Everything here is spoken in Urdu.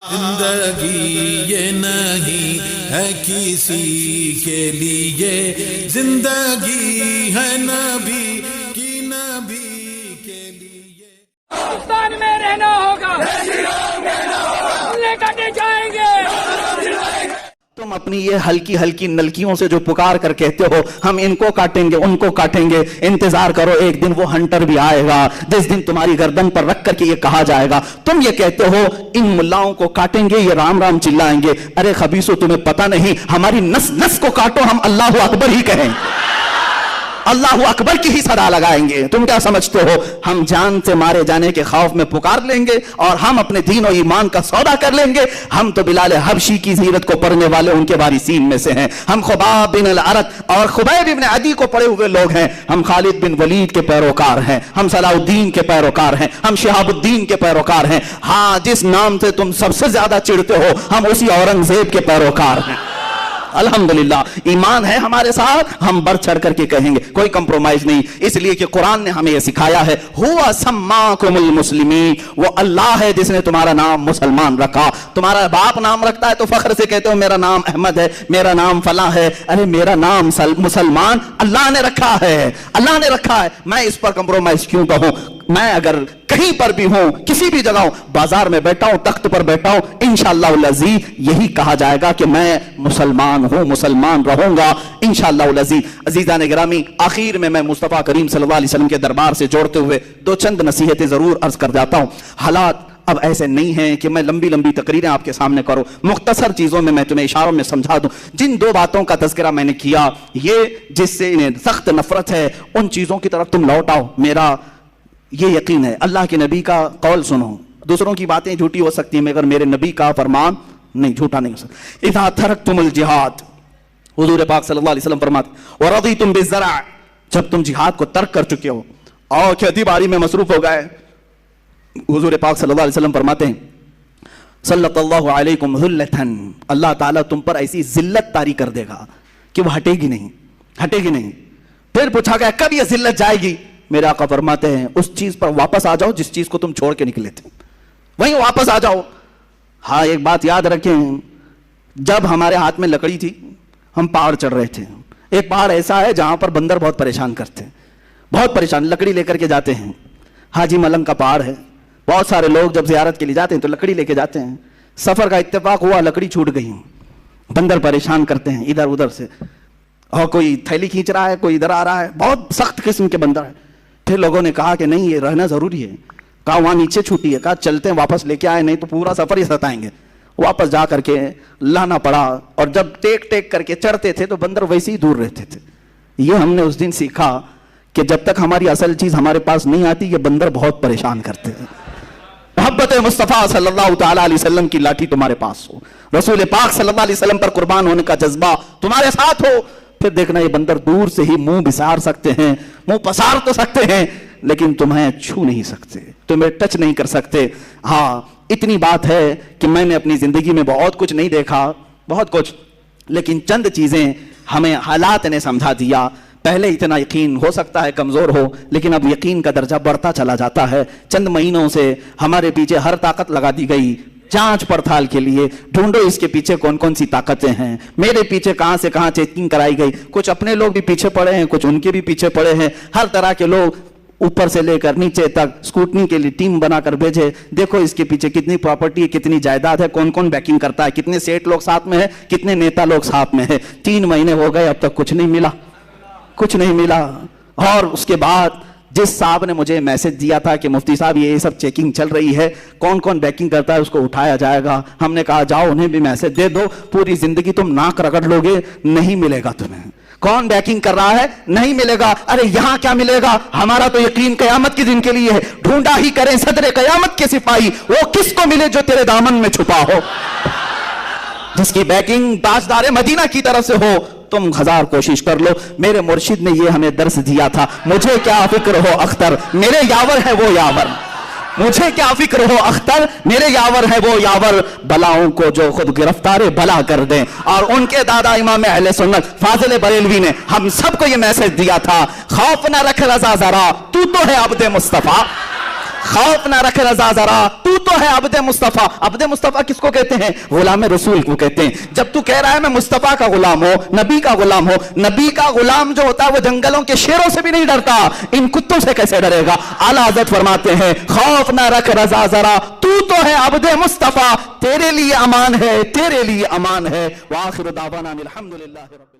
زندگی یہ نہیں ہے کسی کے لیے، زندگی ہے نبی کی، نبی کے لیے۔ پاکستان میں رہنا ہوگا، لے کر جائیں گے۔ تم اپنی یہ ہلکی ہلکی نلکیوں سے جو پکار کر کہتے ہو ہم ان کو کاٹیں گے ان کو کاٹیں گے، انتظار کرو، ایک دن وہ ہنٹر بھی آئے گا جس دن تمہاری گردن پر رکھ کر کے یہ کہا جائے گا تم یہ کہتے ہو ان ملاؤں کو کاٹیں گے، یہ رام رام چلائیں گے۔ ارے خبیثو، تمہیں پتہ نہیں، ہماری نس نس کو کاٹو، ہم اللہ اکبر ہی کہیں، اللہ اکبر کی ہی صدا لگائیں گے۔ تم کیا سمجھتے ہو ہم جان سے مارے جانے کے خوف میں پکار لیں گے اور ہم اپنے دین و ایمان کا سودا کر لیں گے؟ ہم تو بلال حبشی کی سیرت کو پڑھنے والے ان کے وارثین میں سے ہیں، ہم خباب بن الارت اور خبیب بن عدی کو پڑھے ہوئے لوگ ہیں، ہم خالد بن ولید کے پیروکار ہیں، ہم صلاح الدین کے پیروکار ہیں، ہم شہاب الدین کے پیروکار ہیں۔ ہاں، جس نام سے تم سب سے زیادہ چڑھتے ہو ہم اسی اورنگزیب کے پیروکار ہیں۔ الحمدللہ ایمان ہے ہمارے ساتھ، ہم بڑھ چڑھ کر کے کہیں گے، کوئی کمپرومائز نہیں، اس لیے کہ قرآن نے ہمیں یہ سکھایا ہے ہوا سماکم المسلمین، وہ اللہ ہے جس نے تمہارا نام مسلمان رکھا۔ تمہارا باپ نام رکھتا ہے تو فخر سے کہتے ہو میرا نام احمد ہے، میرا نام فلاں ہے، ارے میرا نام مسلمان اللہ نے رکھا ہے، اللہ نے رکھا ہے، میں اس پر کمپرومائز کیوں کہوں؟ میں اگر کہیں پر بھی ہوں، کسی بھی جگہ ہوں، بازار میں بیٹھا ہوں، تخت پر بیٹھا ہوں، انشاءاللہ العزیز یہی کہا جائے گا کہ میں مسلمان ہوں، مسلمان رہوں گا انشاءاللہ العزیز۔ عزیزان گرامی، آخر میں مصطفیٰ کریم صلی اللہ علیہ وسلم کے دربار سے جوڑتے ہوئے دو چند نصیحتیں ضرور عرض کر جاتا ہوں۔ حالات اب ایسے نہیں ہیں کہ میں لمبی لمبی تقریریں آپ کے سامنے کروں، مختصر چیزوں میں تمہیں اشاروں میں سمجھا دوں۔ جن دو باتوں کا تذکرہ میں نے کیا، یہ جس سے انہیں سخت نفرت ہے، ان چیزوں کی طرف تم لوٹ آؤ۔ میرا یہ یقین ہے، اللہ کے نبی کا قول سنو، دوسروں کی باتیں جھوٹی ہو سکتی ہیں مگر میرے نبی کا فرمان نہیں، جھوٹا نہیں ہو سکتا۔ اذا ترکتم الجہاد، حضور پاک صلی اللہ علیہ وسلم فرماتے ورضیتم بالزرع، جب تم جہاد کو ترک کر چکے ہو اور کھیتی باڑی میں مصروف ہو گئے، حضور پاک صلی اللہ علیہ وسلم فرماتے ہیں صلی اللہ علیکم ذلتن، اللہ تعالیٰ تم پر ایسی ذلت طاری کر دے گا کہ وہ ہٹے گی نہیں، ہٹے گی نہیں۔ پھر پوچھا گیا کب یہ ذلت جائے گی؟ میرے آقا فرماتے ہیں اس چیز پر واپس آ جاؤ جس چیز کو تم چھوڑ کے نکلے تھے، وہیں واپس آ جاؤ۔ ہاں، ایک بات یاد رکھیں، جب ہمارے ہاتھ میں لکڑی تھی ہم پہاڑ چڑھ رہے تھے، ایک پہاڑ ایسا ہے جہاں پر بندر بہت پریشان کرتے ہیں، بہت پریشان، لکڑی لے کر کے جاتے ہیں، حاجی ملنگ کا پہاڑ ہے، بہت سارے لوگ جب زیارت کے لیے جاتے ہیں تو لکڑی لے کے جاتے ہیں، سفر کا اتفاق ہوا لکڑی چھوٹ گئی، بندر پریشان کرتے ہیں ادھر ادھر سے، اور کوئی تھیلی کھینچ رہا ہے، کوئی ادھر آ رہا ہے، بہت سخت قسم کے بندر ہیں۔ پھر لوگوں نے کہا کہ نہیں، یہ رہنا ضروری ہے، کہا وہاں نیچے چھوٹی ہے، کہا چلتے ہیں واپس لے کے آئے، نہیں تو پورا سفر ہی ستائیں گے۔ واپس جا کر کے لانا پڑا، اور جب ٹیک ٹیک کر کے چڑھتے تھے تو بندر ویسے ہی دور رہتے تھے۔ یہ ہم نے اس دن سیکھا کہ جب تک ہماری اصل چیز ہمارے پاس نہیں آتی یہ بندر بہت پریشان کرتے ہیں۔ محبت مصطفیٰ صلی اللہ تعالیٰ علیہ وسلم کی لاٹھی تمہارے پاس ہو، رسول پاک صلی اللہ علیہ وسلم پر قربان ہونے کا جذبہ تمہارے ساتھ ہو، پھر دیکھنا یہ بندر دور سے ہی منہ بسار سکتے ہیں، منہ پسار تو سکتے ہیں لیکن تمہیں چھو نہیں سکتے، تمہیں ٹچ نہیں کر سکتے۔ ہاں، اتنی بات ہے کہ میں نے اپنی زندگی میں بہت کچھ نہیں دیکھا، بہت کچھ، لیکن چند چیزیں ہمیں حالات نے سمجھا دیا۔ پہلے اتنا یقین ہو سکتا ہے کمزور ہو، لیکن اب یقین کا درجہ بڑھتا چلا جاتا ہے۔ چند مہینوں سے ہمارے پیچھے ہر طاقت لگا دی گئی جانچ پڑتال کے لیے، ڈھونڈو اس کے پیچھے کون کون سی طاقتیں ہیں، میرے پیچھے کہاں سے کہاں چیکنگ کرائی گئی، کچھ اپنے لوگ بھی پیچھے پڑے ہیں، کچھ ان کے بھی پیچھے پڑے ہیں، ہر طرح کے لوگ اوپر سے لے کر نیچے تک اسکوٹنی کے لیے ٹیم بنا کر بھیجے، دیکھو اس کے پیچھے کتنی پراپرٹی ہے، کتنی جائیداد ہے، کون کون بیکنگ کرتا ہے، کتنے سیٹ لوگ ساتھ میں ہے، کتنے نیتا لوگ ساتھ میں ہے۔ 3 مہینے ہو گئے اب تک کچھ نہیں ملا، کچھ نہیں ملا۔ اور اس کے بعد جس صاحب نے مجھے میسج دیا تھا کہ مفتی صاحب یہ سب چیکنگ چل رہی ہے، کون کون بیکنگ کرتا ہے اس کو اٹھایا جائے گا، ہم نے کہا جاؤ انہیں بھی میسج دے دو، پوری زندگی تم ناک رگڑ لو گے، نہیں ملے گا تمہیں۔ کون بیکنگ کر رہا ہے؟ نہیں ملے گا۔ ارے یہاں کیا ملے گا؟ ہمارا تو یقین قیامت کے دن کے لیے ہے، ڈھونڈا ہی کریں صدر قیامت کے سپاہی، وہ کس کو ملے جو تیرے دامن میں چھپا ہو، جس کی بیکنگ تاجدار مدینہ کی طرف سے ہو۔ تم 1000 کوشش کر لو، میرے مرشد نے یہ ہمیں درس دیا تھا، مجھے کیا فکر ہو اختر، میرے یاور ہے وہ یاور، مجھے کیا فکر ہو اختر، میرے یاور ہے وہ یاور، بلاؤں کو جو خود گرفتار بلا کر دیں۔ اور ان کے دادا امام اہل سنت فاضل بریلوی نے ہم سب کو یہ میسج دیا تھا، خوف نہ رکھ رضا ذرا، تو ہے عبد مصطفیٰ، خوف نہ رکھ رضا ذرا، تو تو ہے عبد مصطفیٰ. عبد مصطفیٰ کس کو کہتے ہیں؟ غلام رسول کو کہتے ہیں. جب تو کہہ رہا ہے میں مصطفیٰ کا غلام ہوں، نبی کا غلام ہوں، نبی کا غلام جو ہوتا ہے وہ جنگلوں کے شیروں سے بھی نہیں ڈرتا، ان کتوں سے کیسے ڈرے گا؟ اعلیٰ حضرت فرماتے ہیں خوف نہ رکھ رضا ذرا، تو ہے عبد مصطفیٰ، تیرے لیے امان ہے، تیرے لیے امان ہے. وآخر دعوانا الحمدللہ رب